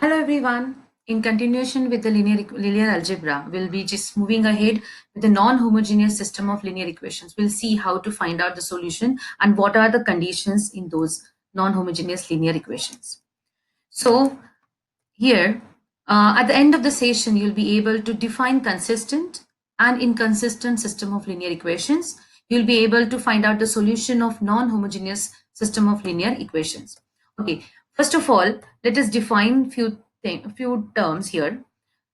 Hello everyone. In continuation with the linear algebra, we'll be just moving ahead with the non-homogeneous system of linear equations. We'll see how to find out the solution and what are the conditions in those non-homogeneous linear equations. So here, at the end of the session, you'll be able to define consistent and inconsistent system of linear equations. You'll be able to find out the solution of non-homogeneous system of linear equations. Okay, first of all, let us define few terms here.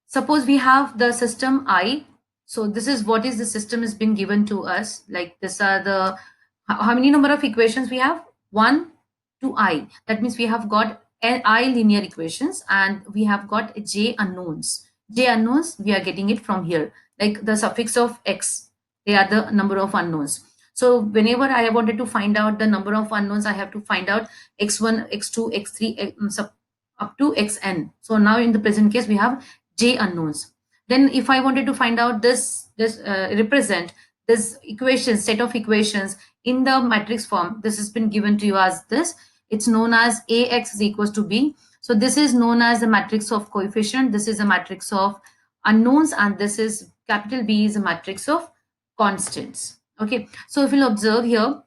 Suppose we have the system I. So this is what is the system has been given to us. Like this are the how many number of equations we have? 1 to I. That means we have got I linear equations and we have got j unknowns. J unknowns we are getting it from here. Like the suffix of x. They are the number of unknowns. So whenever I wanted to find out the number of unknowns, I have to find out x1, x2, x3, up to xn. So now in the present case, we have j unknowns. Then if I wanted to find out this represent this equation set of equations in the matrix form, this has been given to you as this. It's known as ax is equals to b. So this is known as the matrix of coefficient. This is a matrix of unknowns, and this is capital B is a matrix of constants. Okay, so if you'll observe here,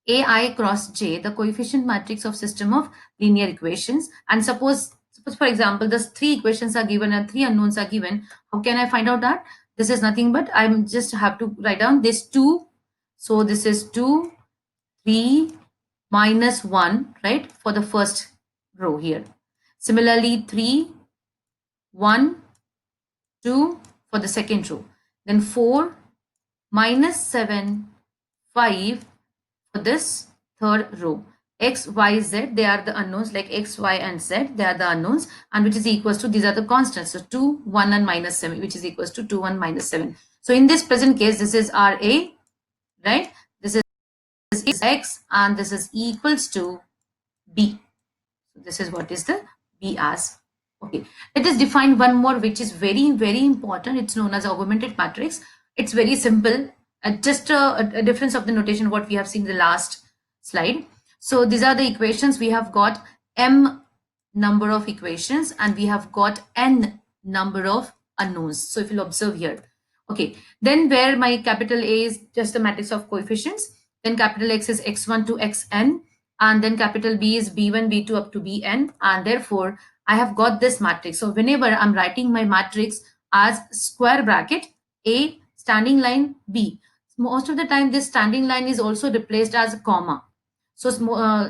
ai cross j, the coefficient matrix of system of linear equations. And suppose for example, the three equations are given and three unknowns are given. How can I find out that? This is nothing but I'm just have to write down this 2. So this is 2, 3 minus 1, right, for the first row here. Similarly, 3, 1, 2 for the second row. Then 4 minus 7, 5 for this third row. X, Y, Z, they are the unknowns, like X, Y, and Z, they are the unknowns, and which is equals to, these are the constants. So 2, 1, and minus 7, which is equals to 2, 1, minus 7. So in this present case, this is RA, right? This is X, and this is equals to B. So this is what is the B as. Okay, let us define one more, which is very, very important. It's known as augmented matrix. It's very simple. Just a difference of the notation, what we have seen in the last slide. So these are the equations. We have got m number of equations and we have got n number of unknowns. So if you'll observe here, okay, then where my capital A is just the matrix of coefficients, then capital X is x1 to xn, and then capital B is b1, b2 up to bn, and therefore I have got this matrix. So whenever I'm writing my matrix as square bracket A standing line B, most of the time this standing line is also replaced as a comma. So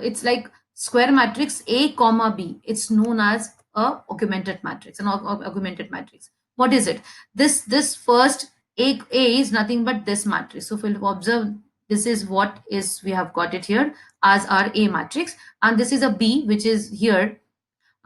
it's like square matrix A comma B. It's known as a augmented matrix, an augmented matrix. What is it? This first A is nothing but this matrix. So if you observe, this is what is we have got it here as our A matrix, and this is a B which is here.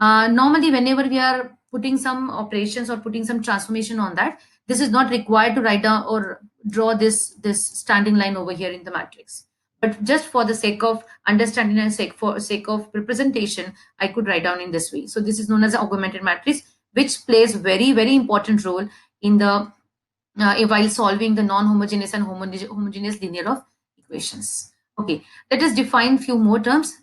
Normally, whenever we are putting some operations or putting some transformation on that, this is not required to write down or draw this standing line over here in the matrix. But just for the sake of understanding and for sake of representation, I could write down in this way. So this is known as an augmented matrix, which plays very, very important role in the while solving the non-homogeneous and homogeneous linear of equations. Okay, let us define few more terms.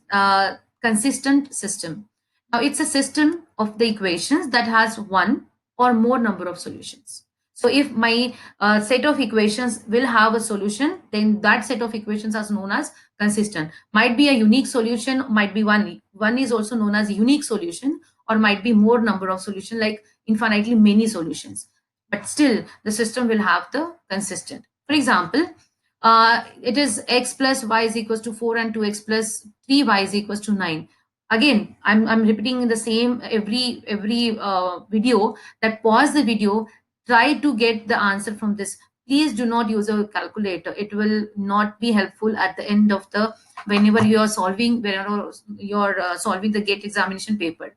Consistent system. Now it's a system of the equations that has one or more number of solutions. So if my set of equations will have a solution, then that set of equations are known as consistent. Might be a unique solution, might be one. One is also known as unique solution, or might be more number of solution, like infinitely many solutions. But still, the system will have the consistent. For example, it is x plus y is equals to 4 and 2x plus 3y is equals to 9. Again, I'm repeating the same every video, that pause the video, try to get the answer from this. Please do not use a calculator. It will not be helpful at the end of the whenever you are solving solving the gate examination paper.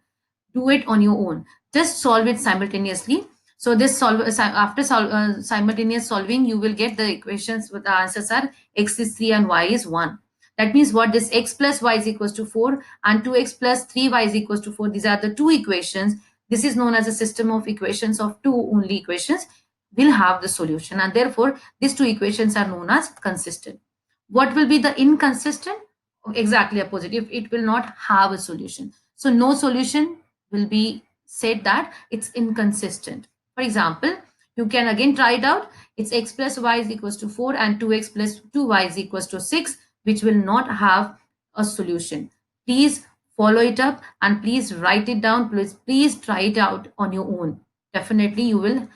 Do it on your own. Just solve it simultaneously. So this simultaneous solving, you will get the equations with the answers are x is 3 and y is 1. That means what, this x plus y is equals to 4 and 2x plus 3y is equals to 4. These are the two equations. This is known as a system of equations of two only equations will have the solution, and therefore these two equations are known as consistent. What will be the inconsistent? Exactly opposite. If it will not have a solution. So no solution will be said that it's inconsistent. For example, you can again try it out. It's x plus y is equals to 4 and 2x plus 2y is equals to 6, which will not have a solution. Please follow it up and please write it down. Please try it out on your own. Definitely you will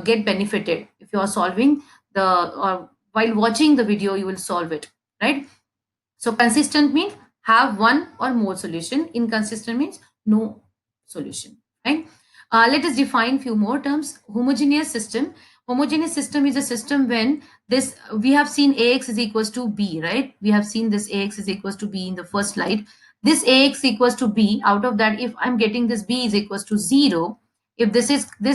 get benefited if you are solving the, or while watching the video you will solve it, right? So consistent means have one or more solution. Inconsistent means no solution, right? Let us define few more terms. Homogeneous system. Homogeneous system is a system when this, we have seen ax is equals to b, right? We have seen this ax is equals to b in the first slide. This ax equals to b. Out of that, if I'm getting this b is equals to 0, if this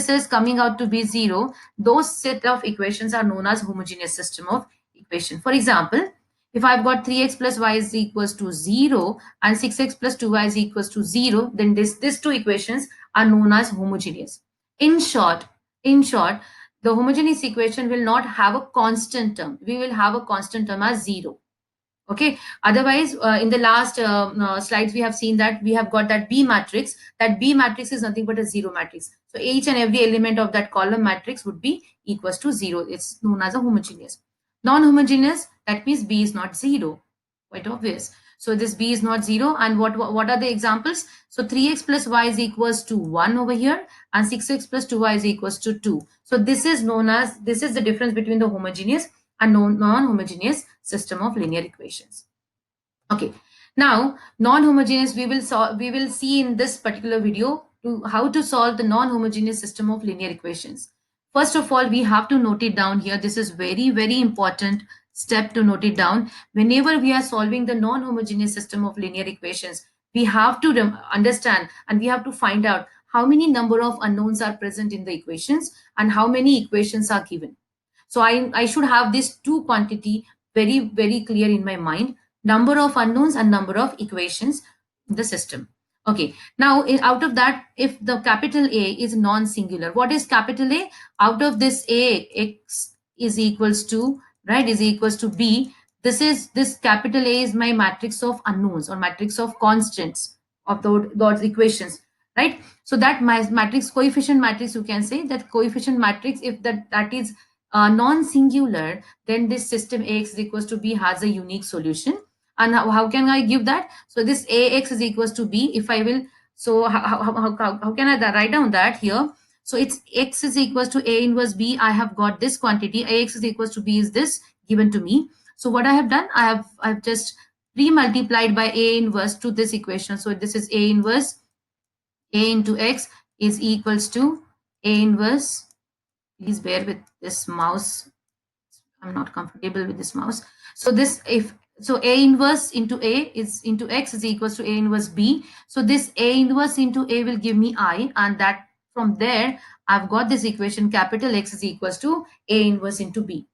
is coming out to be 0, those set of equations are known as homogeneous system of equation. For example, if I've got 3x plus y is equals to 0 and 6x plus 2y is equals to 0, then these two equations are known as homogeneous. In short, the homogeneous equation will not have a constant term. We will have a constant term as 0. Okay. Otherwise, in the last slides, we have seen that we have got that B matrix. That B matrix is nothing but a 0 matrix. So each and every element of that column matrix would be equals to 0. It's known as a homogeneous. Non-homogeneous, that means B is not 0. Quite obvious. So this B is not 0. And what are the examples? So 3x plus y is equals to 1 over here, and 6x plus 2y is equals to 2. So this is known as, this is the difference between the homogeneous and non-homogeneous system of linear equations. Okay, now non-homogeneous, we will see in this particular video to how to solve the non-homogeneous system of linear equations. First of all, we have to note it down here. This is very, very important step to note it down. Whenever we are solving the non-homogeneous system of linear equations, we have to understand and we have to find out how many number of unknowns are present in the equations and how many equations are given. So I should have this two quantity very, very clear in my mind: number of unknowns and number of equations in the system. Okay, now out of that, if the capital A is non-singular, what is capital A? Out of this A, x is equals to, right, is equals to B. This capital A is my matrix of unknowns or matrix of constants of those equations, right? So that matrix, coefficient matrix, you can say that coefficient matrix, if that is non-singular, then this system Ax is equals to B has a unique solution. And how can I give that? So this Ax is equals to B. If I will, so how can I write down that here? So it's x is equals to A inverse B. I have got this quantity. Ax is equals to B is this given to me. So what I have done, I've just pre-multiplied by A inverse to this equation. So this is A inverse A into x is equals to A inverse. Please bear with this mouse. I'm not comfortable with this mouse. So this, if so, A inverse into A is into x is equals to A inverse B. So this A inverse into A will give me I, and that from there I've got this equation capital X is equals to A inverse into B.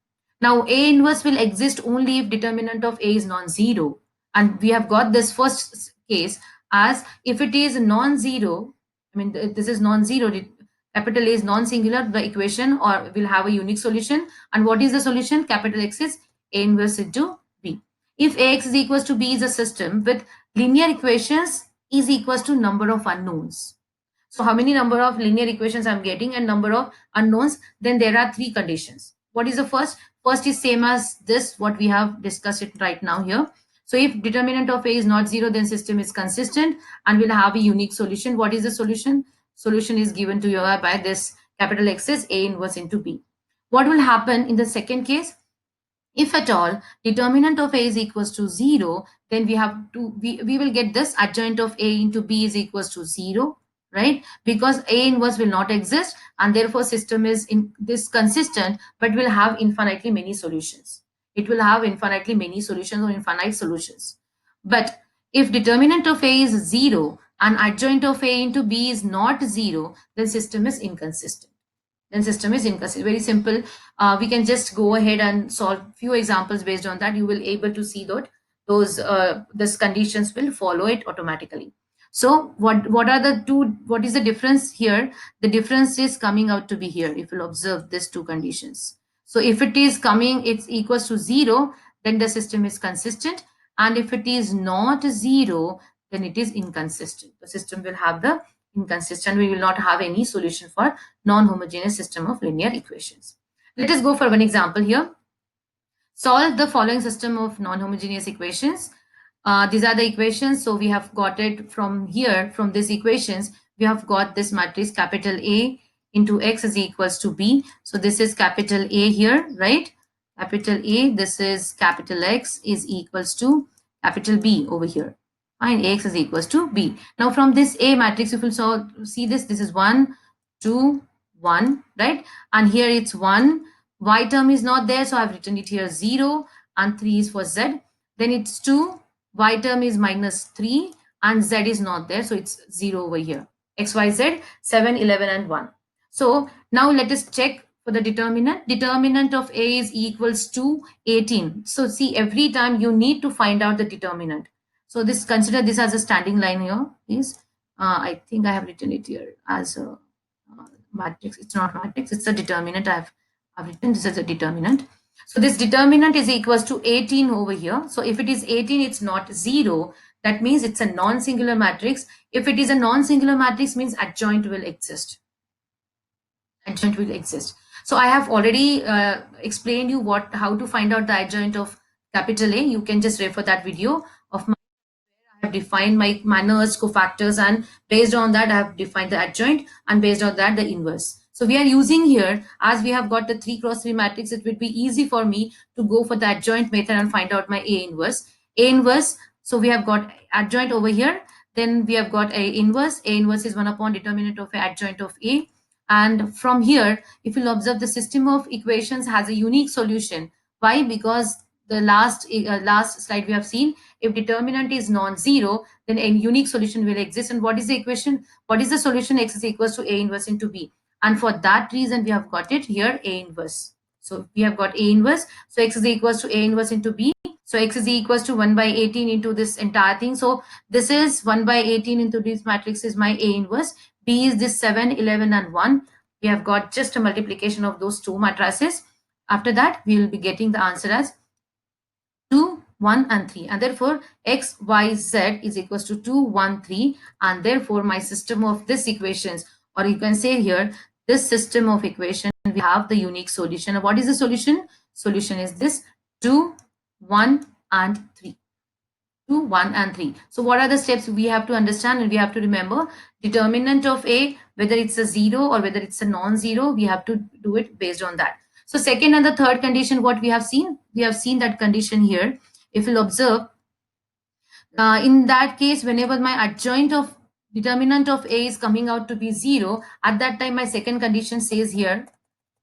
Now A inverse will exist only if determinant of A is non-zero, and we have got this first case as if it is non-zero. I mean, this is non-zero. Capital A is non-singular, the equation or will have a unique solution. And what is the solution? Capital X is A inverse into B. If Ax is equals to B is a system with linear equations is equals to number of unknowns. So how many number of linear equations I'm getting and number of unknowns? Then there are three conditions. What is the first? First is same as this, what we have discussed it right now here. So if determinant of A is not 0, then system is consistent and will have a unique solution. What is the solution? Solution is given to you by this capital X is A inverse into B. What will happen in the second case? If at all determinant of A is equals to 0, then we have to, we will get this adjoint of A into B is equals to 0, right? Because A inverse will not exist and therefore system is in this consistent, but will have infinitely many solutions. It will have infinitely many solutions or infinite solutions. But if determinant of A is 0 and adjoint of A into B is not 0, then system is inconsistent. Then system is inconsistent. Very simple. We can just go ahead and solve few examples based on that. You will able to see that those conditions will follow it automatically. So what are the two? What is the difference here? The difference is coming out to be here. If you'll observe these two conditions. So if it is coming, it's equals to 0, then the system is consistent. And if it is not 0, then it is inconsistent. The system will have the inconsistent. We will not have any solution for non-homogeneous system of linear equations. Let us go for one example here. Solve the following system of non-homogeneous equations. These are the equations. So we have got it from here, from these equations, we have got this matrix capital A into X is equals to B. So this is capital A here, right? Capital A, this is capital X is equals to capital B over here. Fine, Ax is equals to B. Now from this A matrix, if you see this is 1, 2, 1, right? And here it's 1. Y term is not there, so I've written it here 0 and 3 is for Z. Then it's 2, Y term is minus 3 and Z is not there, so it's 0 over here. X, Y, Z, 7, 11 and 1. So now let us check for the determinant. Determinant of A is equals to 18. So see, every time you need to find out the determinant. So this, consider this as a standing line here, please. I think I have written it here as a matrix. It's not matrix, it's a determinant. I've written this as a determinant. So this determinant is equals to 18 over here. So if it is 18, it's not 0. That means it's a non-singular matrix. If it is a non-singular matrix, means adjoint will exist. Adjoint will exist. So I have already explained you how to find out the adjoint of capital A. You can just refer that video of my. I have defined my manners, cofactors, and based on that, I have defined the adjoint, and based on that, the inverse. So we are using here, as we have got the 3 cross 3 matrix, it would be easy for me to go for the adjoint method and find out my A inverse. A inverse, so we have got adjoint over here, then we have got A inverse. A inverse is 1 upon determinant of A adjoint of A. And from here, if you'll observe, the system of equations has a unique solution. Why? Because the last slide we have seen, if determinant is non-zero, then a unique solution will exist. And what is the equation? What is the solution? X is equals to A inverse into B. And for that reason, we have got it here, A inverse. So we have got A inverse. So X is equals to A inverse into B. So X is equals to 1 by 18 into this entire thing. So this is 1 by 18 into this matrix is my A inverse. B is this 7, 11 and 1. We have got just a multiplication of those two matrices. After that, we will be getting the answer as 2, 1 and 3, and therefore X, Y, Z is equals to 2, 1, 3, and therefore my system of this equations, or you can say here, this system of equation, we have the unique solution. What is the solution? Solution is this 2, 1 and 3. 2, 1 and 3. So what are the steps we have to understand and we have to remember? Determinant of A, whether it's a 0 or whether it's a non-zero, we have to do it based on that. So second and the third condition, what we have seen that condition here. If you'll observe, in that case, whenever my adjoint of determinant of A is coming out to be 0, at that time my second condition says here,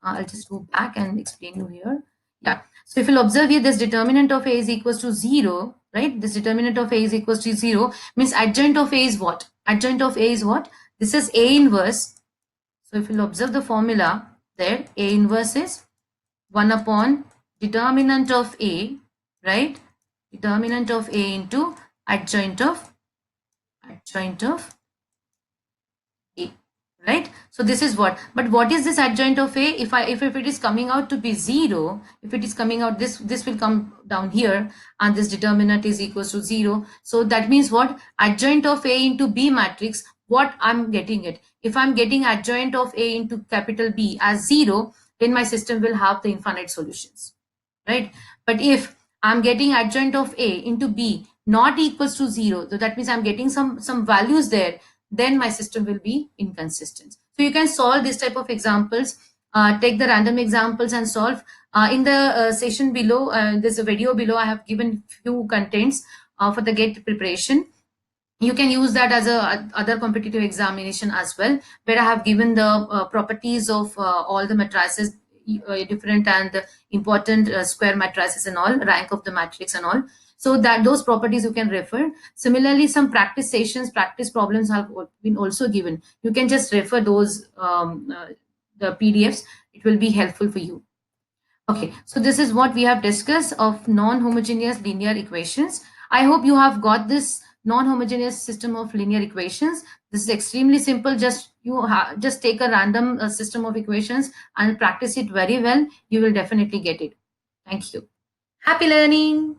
I'll just go back and explain you here. Yeah. So if you'll observe here, this determinant of A is equals to 0, right? This determinant of A is equals to 0 means adjoint of A is what? Adjoint of A is what? This is A inverse. So if you'll observe the formula there, A inverse is 1 upon determinant of A, right? Determinant of A into adjoint of A, right? So this is what, but what is this adjoint of A? If it is coming out to be 0, if it is coming out, this will come down here, and this determinant is equals to 0. So that means what? Adjoint of A into B matrix, what I'm getting it. If I'm getting adjoint of A into capital B as 0, then my system will have the infinite solutions, right? But if I'm getting adjoint of A into B not equals to 0, so that means I'm getting some values there, then my system will be inconsistent. So you can solve this type of examples, take the random examples and solve. In the session below, there's a video below, I have given few contents for the GATE preparation. You can use that as a other competitive examination as well, where I have given the properties of all the matrices, different and important square matrices and all, rank of the matrix and all. So that those properties you can refer. Similarly, some practice sessions, practice problems have been also given. You can just refer those the PDFs. It will be helpful for you. Okay, so this is what we have discussed of non-homogeneous linear equations. I hope you have got this non-homogeneous system of linear equations. This is extremely simple. Just just take a random system of equations and practice it very well. You will definitely get it. Thank you. Happy learning.